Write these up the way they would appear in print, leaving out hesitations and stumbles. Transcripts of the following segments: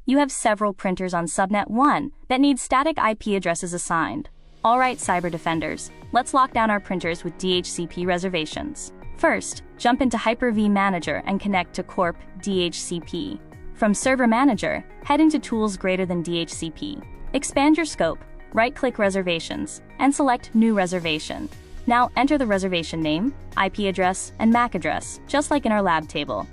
You have several printers on subnet 1 that need static IP addresses assigned. Alright, cyber defenders, let's lock down our printers with DHCP reservations. First, jump into Hyper-V Manager and connect to CorpDHCP. From Server Manager, head into Tools greater than DHCP. Expand your scope, right-click Reservations, and select New Reservation. Now enter the reservation name, IP address, and MAC address, just like in our lab table.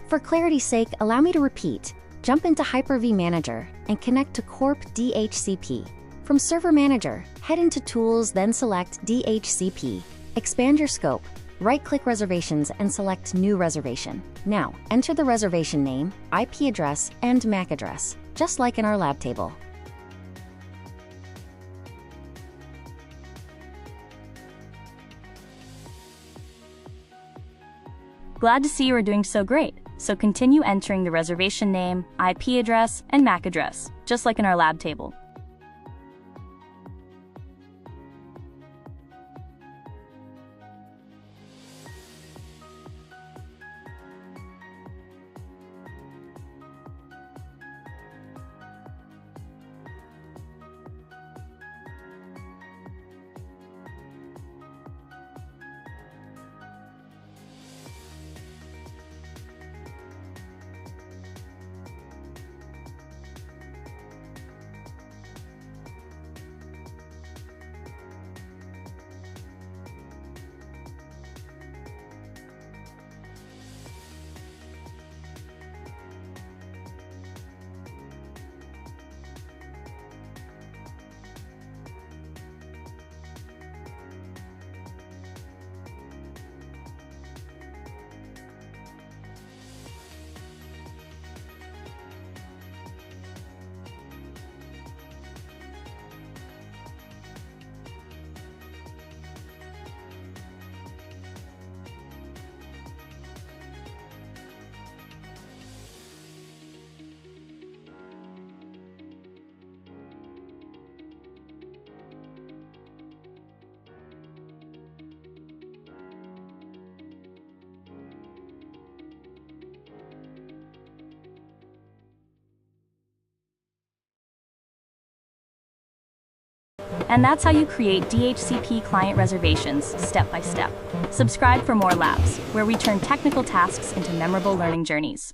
For clarity's sake, allow me to repeat. Jump into Hyper-V Manager and connect to CorpDHCP. From Server Manager, head into Tools, then select DHCP. Expand your scope, right-click Reservations, and select New Reservation. Now, enter the reservation name, IP address, and MAC address, just like in our lab table. Glad to see you are doing so great, so continue entering the reservation name, IP address, and MAC address, just like in our lab table. And that's how you create DHCP client reservations step by step. Subscribe for more labs, where we turn technical tasks into memorable learning journeys.